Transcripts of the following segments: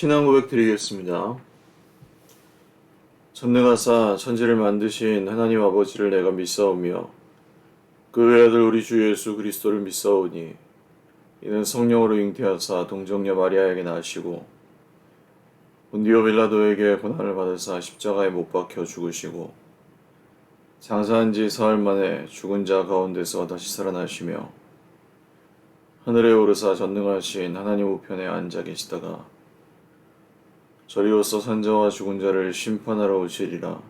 신앙 고백 드리겠습니다. 전능하사 천지를 만드신 하나님 아버지를 내가 믿사오며 그 외아들 우리 주 예수 그리스도를 믿사오니 이는 성령으로 잉태하사 동정녀 마리아에게 나시고 본디오 빌라도에게 고난을 받으사 십자가에 못 박혀 죽으시고 장사한 지 사흘 만에 죽은 자 가운데서 다시 살아나시며 하늘에 오르사 전능하신 하나님 우편에 앉아 계시다가 저리로서 산자와 죽은 자를 심판하러 오시리라.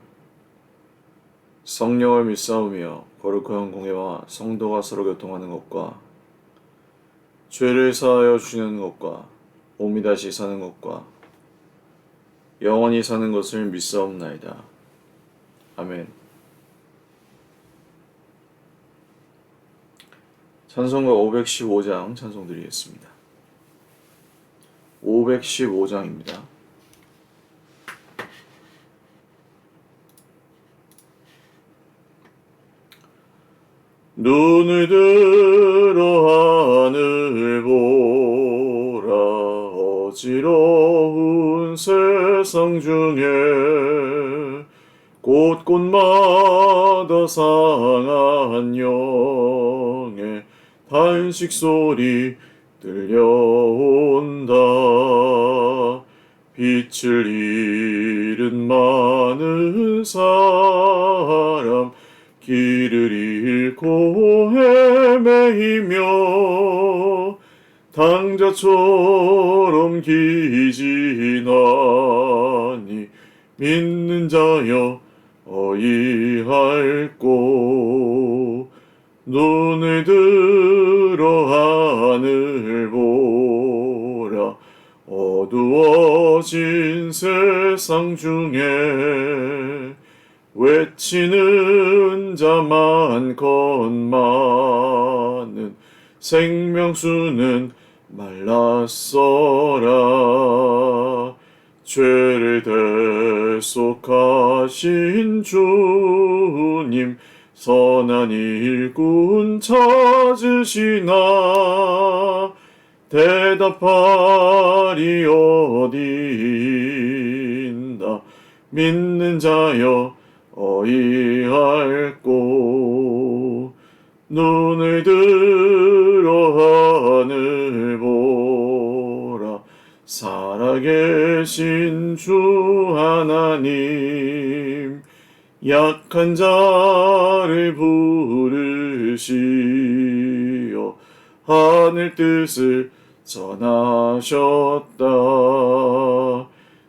성령을 믿사오며 거룩한 공예와 성도가 서로 교통하는 것과 죄를 사하여 주시는 것과 몸이 다시 사는 것과 영원히 사는 것을 믿사옵나이다. 아멘. 찬송가 515장 찬송 드리겠습니다. 515장입니다. 눈을 들어 하늘 보라. 어지러운 세상 중에 곳곳마다 상한 영의 탄식 소리 들려온다. 빛을 잃은 많은 사람 길을 잃고 헤매이며 당자처럼 기진하니 믿는 자여 어이할꼬. 눈을 들어 하늘 보라. 어두워진 세상 중에 외치는 자 많건만은 생명수는 말랐어라. 죄를 대속하신 주님 선한 일꾼 찾으시나. 대답하리 어디인다. 믿는 자여 어이할꼬. 눈을 들어 하늘 보라. 살아계신 주 하나님 약한 자를 부르시어 하늘 뜻을 전하셨다.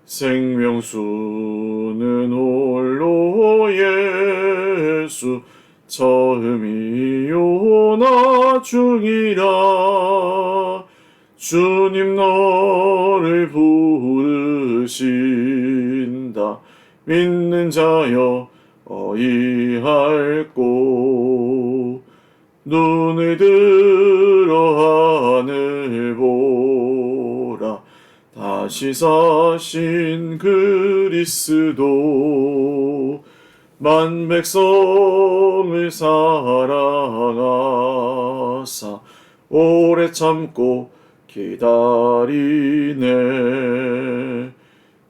생명수는 홀로 예수 처음이요 나중이라. 주님 너를 부르신다. 믿는 자여 어이할꼬. 눈을 들어 하늘 보라. 다시 사신 그리스도 만 백성을 사랑하사 오래 참고 기다리네.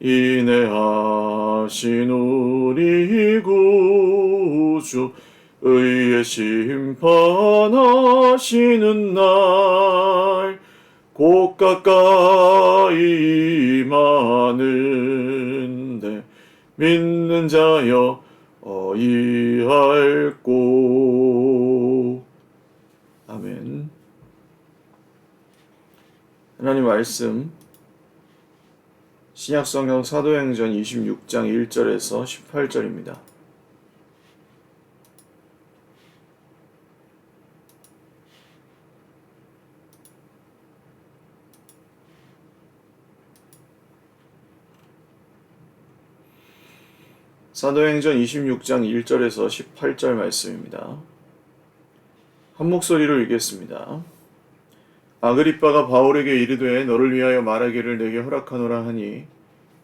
인내하신 우리 구주 의의 심판하시는 날 곧 가까이 임하는데 믿는 자여 어이할꼬. 아멘. 하나님 말씀 신약성경 사도행전 26장 1절에서 18절입니다. 사도행전 26장 1절에서 18절 말씀입니다. 한 목소리로 읽겠습니다. 아그리빠가 바울에게 이르되 너를 위하여 말하기를 내게 허락하노라 하니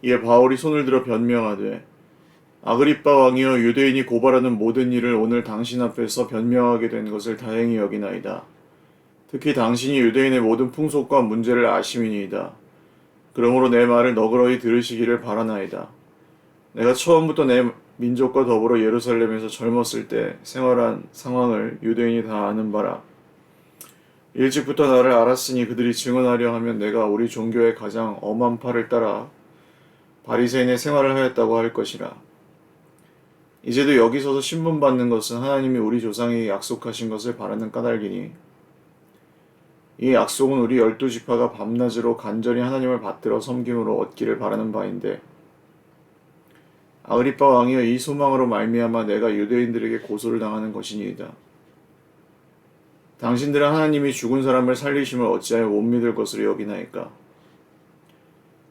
이에 바울이 손을 들어 변명하되 아그리빠 왕이여 유대인이 고발하는 모든 일을 오늘 당신 앞에서 변명하게 된 것을 다행히 여기나이다. 특히 당신이 유대인의 모든 풍속과 문제를 아심이니이다. 그러므로 내 말을 너그러이 들으시기를 바라나이다. 내가 처음부터 내 민족과 더불어 예루살렘에서 젊었을 때 생활한 상황을 유대인이 다 아는 바라. 일찍부터 나를 알았으니 그들이 증언하려 하면 내가 우리 종교의 가장 엄한 팔을 따라 바리새인의 생활을 하였다고 할 것이라. 이제도 여기 서서 신분 받는 것은 하나님이 우리 조상에게 약속하신 것을 바라는 까닭이니 이 약속은 우리 12지파가 밤낮으로 간절히 하나님을 받들어 섬김으로 얻기를 바라는 바인데 아그리빠 왕이여 이 소망으로 말미암아 내가 유대인들에게 고소를 당하는 것이니이다. 당신들은 하나님이 죽은 사람을 살리심을 어찌하여 못 믿을 것으로 여기나이까.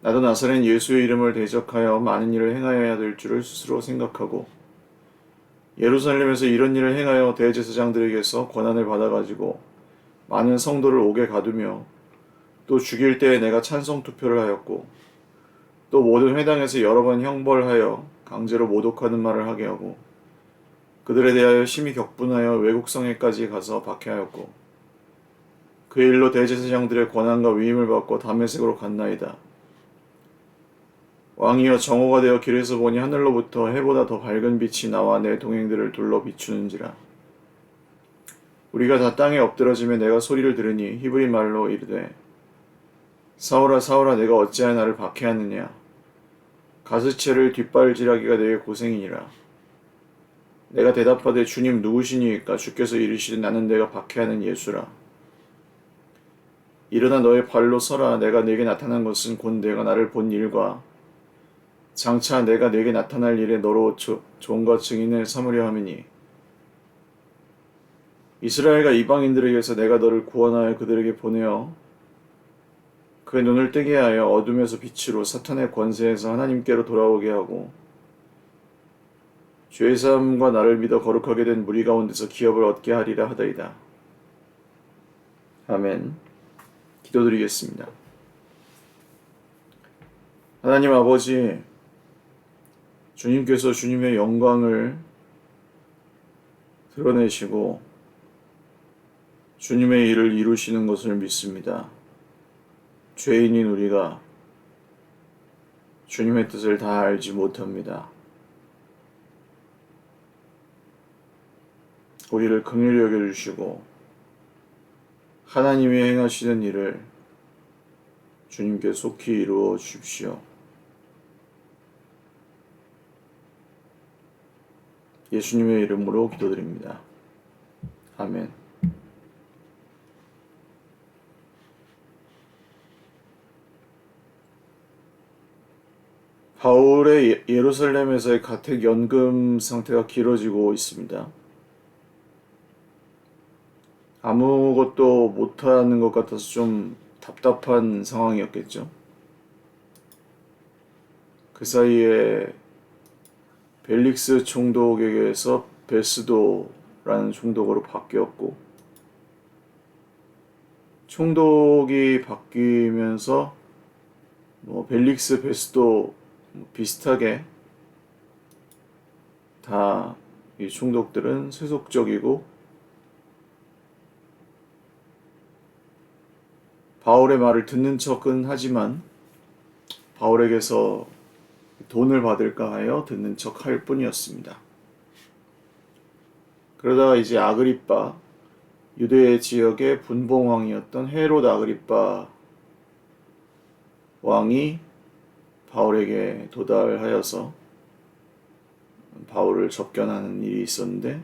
나도 나사렛 예수의 이름을 대적하여 많은 일을 행하여야 될 줄을 스스로 생각하고 예루살렘에서 이런 일을 행하여 대제사장들에게서 권한을 받아가지고 많은 성도를 옥에 가두며 또 죽일 때에 내가 찬성 투표를 하였고 또 모든 회당에서 여러 번 형벌하여 강제로 모독하는 말을 하게 하고 그들에 대하여 심히 격분하여 외국 성에까지 가서 박해하였고 그 일로 대제사장들의 권한과 위임을 받고 다메섹으로 갔나이다. 왕이여 정오가 되어 길에서 보니 하늘로부터 해보다 더 밝은 빛이 나와 내 동행들을 둘러 비추는지라. 우리가 다 땅에 엎드러지며 내가 소리를 들으니 히브리 말로 이르되 사울아 사울아 내가 어찌하여 나를 박해하느냐. 가스채를 뒷발질하기가 내게 고생이니라. 내가 대답하되 주님 누구시니까 주께서 이르시되 나는 내가 박해하는 예수라. 일어나 너의 발로 서라. 내가 네게 나타난 것은 곧 내가 나를 본 일과 장차 내가 네게 나타날 일에 너로 종과 증인을 삼으려 함이니 이스라엘과 이방인들에게서 내가 너를 구원하여 그들에게 보내어 그의 눈을 뜨게 하여 어둠에서 빛으로 사탄의 권세에서 하나님께로 돌아오게 하고 죄사함과 나를 믿어 거룩하게 된 무리 가운데서 기업을 얻게 하리라 하더이다. 아멘. 기도드리겠습니다. 하나님 아버지, 주님께서 주님의 영광을 드러내시고 주님의 일을 이루시는 것을 믿습니다. 죄인인 우리가 주님의 뜻을 다 알지 못합니다. 우리를 긍휼히 여겨주시고 하나님이 행하시는 일을 주님께 속히 이루어 주십시오. 예수님의 이름으로 기도드립니다. 아멘. 바울의 예루살렘에서의 가택 연금 상태가 길어지고 있습니다. 아무것도 못하는 것 같아서 좀 답답한 상황이었겠죠. 그 사이에 벨릭스 총독에게서 베스도라는 총독으로 바뀌었고 총독이 바뀌면서 벨릭스, 베스도 비슷하게 다 이 총독들은 세속적이고 바울의 말을 듣는 척은 하지만 바울에게서 돈을 받을까 하여 듣는 척 할 뿐이었습니다. 그러다가 이제 아그리빠, 유대 지역의 분봉왕이었던 헤롯 아그리빠 왕이 바울에게 도달하여서 바울을 접견하는 일이 있었는데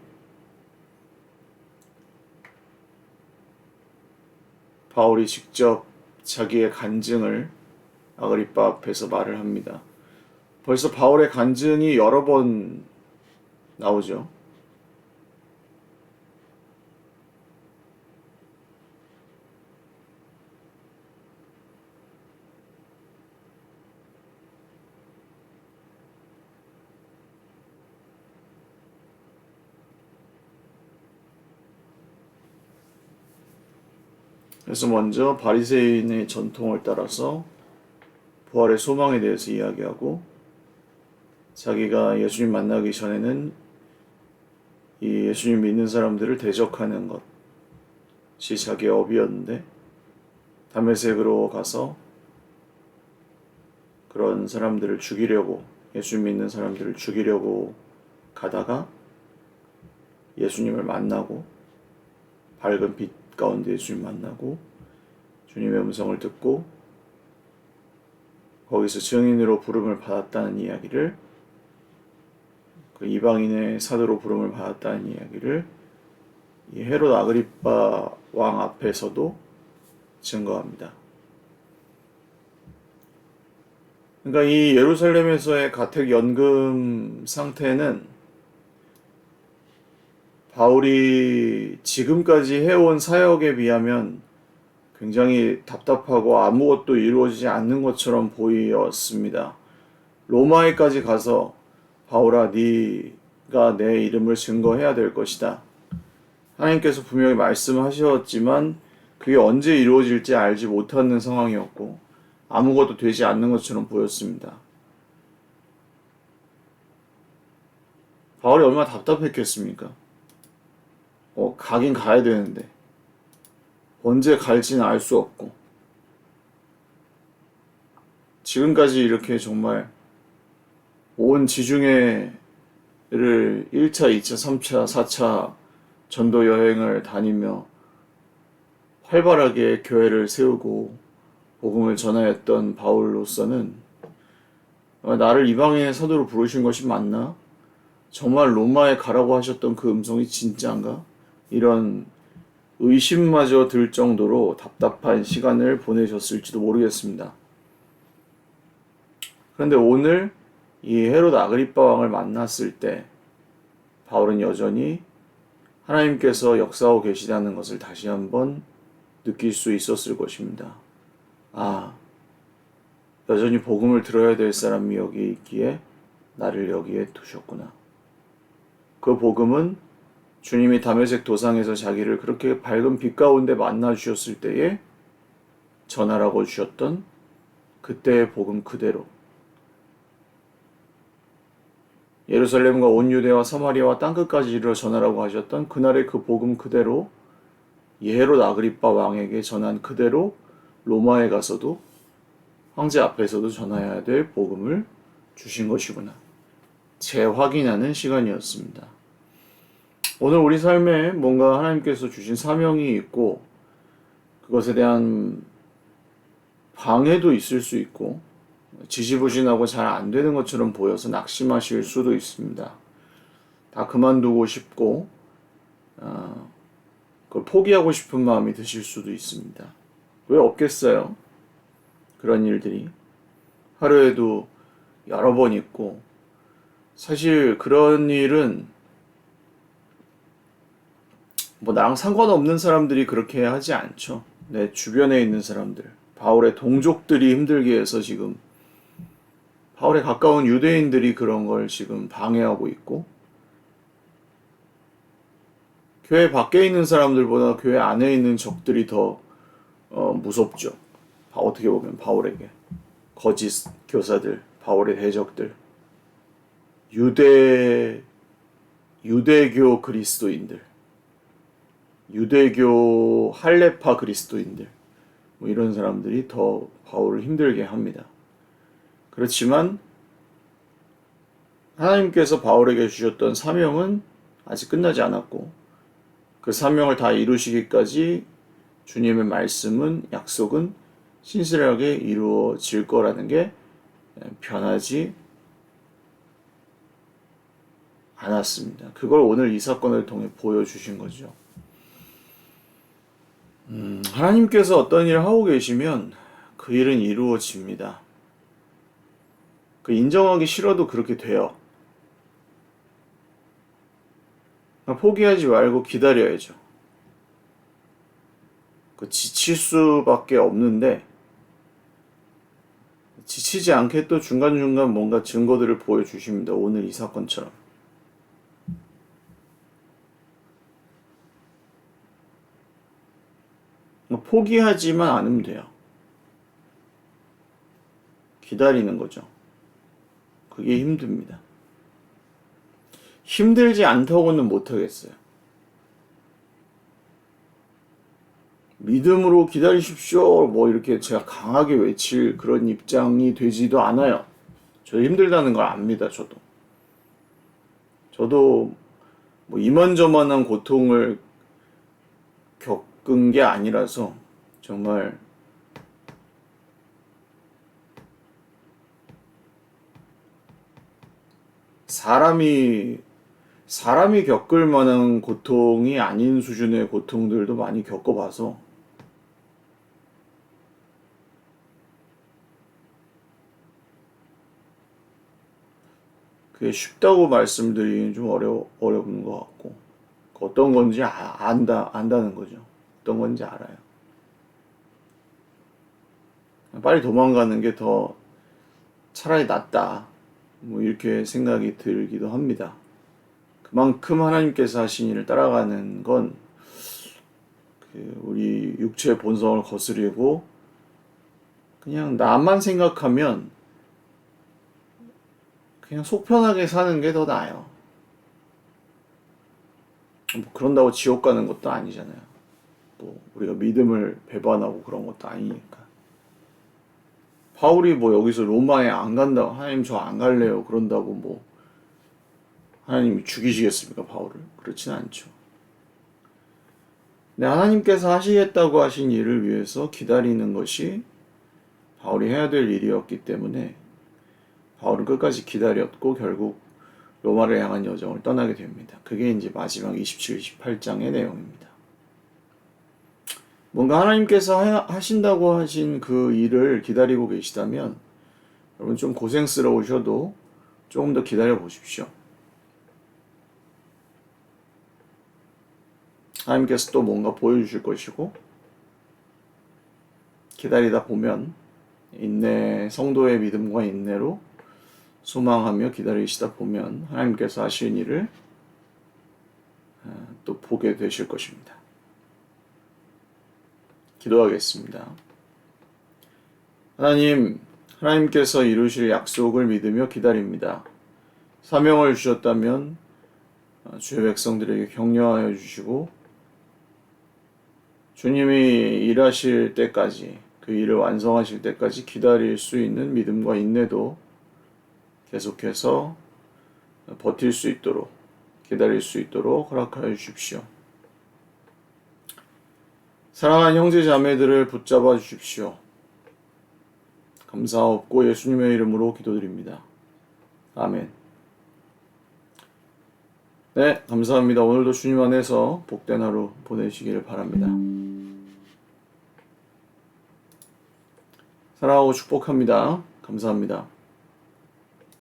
바울이 직접 자기의 간증을 아그리빠 앞에서 말을 합니다. 벌써 바울의 간증이 여러 번 나오죠. 그래서 먼저 바리새인의 전통을 따라서 부활의 소망에 대해서 이야기하고 자기가 예수님 만나기 전에는 이 예수님 믿는 사람들을 대적하는 것이 자기의 업이었는데 다메섹으로 가서 그런 사람들을 죽이려고, 예수 믿는 사람들을 죽이려고 가다가 예수님을 만나고, 밝은 빛 가운데 예수님 만나고 주님의 음성을 듣고 거기서 증인으로 부름을 받았다는 이야기를, 그 이방인의 사도로 부름을 받았다는 이야기를 이 헤롯 아그리빠 왕 앞에서도 증거합니다. 그러니까 이 예루살렘에서의 가택 연금 상태는 바울이 지금까지 해온 사역에 비하면 굉장히 답답하고 아무것도 이루어지지 않는 것처럼 보였습니다. 로마에까지 가서 바울아, 네가 내 이름을 증거해야 될 것이다. 하나님께서 분명히 말씀하셨지만 그게 언제 이루어질지 알지 못하는 상황이었고 아무것도 되지 않는 것처럼 보였습니다. 바울이 얼마나 답답했겠습니까? 가긴 가야 되는데 언제 갈지는 알 수 없고, 지금까지 이렇게 정말 온 지중해를 1차, 2차, 3차, 4차 전도 여행을 다니며 활발하게 교회를 세우고 복음을 전하였던 바울로서는 나를 이방인의 사도로 부르신 것이 맞나? 정말 로마에 가라고 하셨던 그 음성이 진짜인가? 이런 의심마저 들 정도로 답답한 시간을 보내셨을지도 모르겠습니다. 그런데 오늘 이 헤롯 아그리빠 왕을 만났을 때 바울은 여전히 하나님께서 역사하고 계시다는 것을 다시 한번 느낄 수 있었을 것입니다. 여전히 복음을 들어야 될 사람이 여기 있기에 나를 여기에 두셨구나. 그 복음은 주님이 다메섹 도상에서 자기를 그렇게 밝은 빛 가운데 만나 주셨을 때에 전하라고 주셨던 그때의 복음 그대로, 예루살렘과 온 유대와 사마리아와 땅끝까지 이르러 전하라고 하셨던 그날의 그 복음 그대로 헤롯 아그리빠 왕에게 전한 그대로 로마에 가서도 황제 앞에서도 전해야 될 복음을 주신 것이구나. 재확인하는 시간이었습니다. 오늘 우리 삶에 뭔가 하나님께서 주신 사명이 있고 그것에 대한 방해도 있을 수 있고 지지부진하고 잘 안 되는 것처럼 보여서 낙심하실 수도 있습니다. 다 그만두고 싶고 그걸 포기하고 싶은 마음이 드실 수도 있습니다. 왜 없겠어요? 그런 일들이 하루에도 여러 번 있고, 사실 그런 일은 나랑 상관없는 사람들이 그렇게 하지 않죠. 내 주변에 있는 사람들, 바울의 동족들이 힘들게 해서 지금 바울에 가까운 유대인들이 그런 걸 지금 방해하고 있고, 교회 밖에 있는 사람들보다 교회 안에 있는 적들이 더 무섭죠. 어떻게 보면 바울에게 거짓 교사들, 바울의 대적들, 유대교 그리스도인들, 유대교 할레파 그리스도인들, 이런 사람들이 더 바울을 힘들게 합니다. 그렇지만 하나님께서 바울에게 주셨던 사명은 아직 끝나지 않았고, 그 사명을 다 이루시기까지 주님의 말씀은, 약속은 신실하게 이루어질 거라는 게 변하지 않았습니다. 그걸 오늘 이 사건을 통해 보여주신 거죠. 하나님께서 어떤 일을 하고 계시면 그 일은 이루어집니다. 그 인정하기 싫어도 그렇게 돼요. 포기하지 말고 기다려야죠. 그 지칠 수밖에 없는데, 지치지 않게 또 중간중간 뭔가 증거들을 보여주십니다. 오늘 이 사건처럼. 포기하지만 않으면 돼요. 기다리는 거죠. 그게 힘듭니다. 힘들지 않다고는 못하겠어요. 믿음으로 기다리십시오. 뭐 이렇게 제가 강하게 외칠 그런 입장이 되지도 않아요. 저 힘들다는 걸 압니다. 저도 뭐 이만저만한 고통을 겪은 게 아니라서 정말 사람이 겪을 만한 고통이 아닌 수준의 고통들도 많이 겪어봐서 그게 쉽다고 말씀드리긴 좀 어려운 것 같고 어떤 건지 안다는 거죠. 어떤 건지 알아요. 빨리 도망가는 게 더 차라리 낫다. 뭐 이렇게 생각이 들기도 합니다. 그만큼 하나님께서 하신 일을 따라가는 건 우리 육체의 본성을 거스르고 그냥 나만 생각하면 그냥 속 편하게 사는 게 더 나아요. 뭐 그런다고 지옥 가는 것도 아니잖아요. 뭐 우리가 믿음을 배반하고 그런 것도 아니니까. 바울이 뭐 여기서 로마에 안 간다고 하나님 저 안 갈래요 그런다고 뭐 하나님이 죽이시겠습니까 바울을? 그렇진 않죠. 근데 하나님께서 하시겠다고 하신 일을 위해서 기다리는 것이 바울이 해야 될 일이었기 때문에 바울은 끝까지 기다렸고 결국 로마를 향한 여정을 떠나게 됩니다. 그게 이제 마지막 27, 28장의 내용입니다. 뭔가 하나님께서 하신다고 하신 그 일을 기다리고 계시다면 여러분 좀 고생스러우셔도 조금 더 기다려 보십시오. 하나님께서 또 뭔가 보여주실 것이고 기다리다 보면 성도의 믿음과 인내로 소망하며 기다리시다 보면 하나님께서 하신 일을 또 보게 되실 것입니다. 기도하겠습니다. 하나님께서 이루실 약속을 믿으며 기다립니다. 사명을 주셨다면 주의 백성들에게 격려하여 주시고 주님이 일하실 때까지 그 일을 완성하실 때까지 기다릴 수 있는 믿음과 인내도 계속해서 버틸 수 있도록 기다릴 수 있도록 허락하여 주십시오. 사랑하는 형제 자매들을 붙잡아 주십시오. 감사하옵고 예수님의 이름으로 기도드립니다. 아멘. 네, 감사합니다. 오늘도 주님 안에서 복된 하루 보내시기를 바랍니다. 사랑하고 축복합니다. 감사합니다.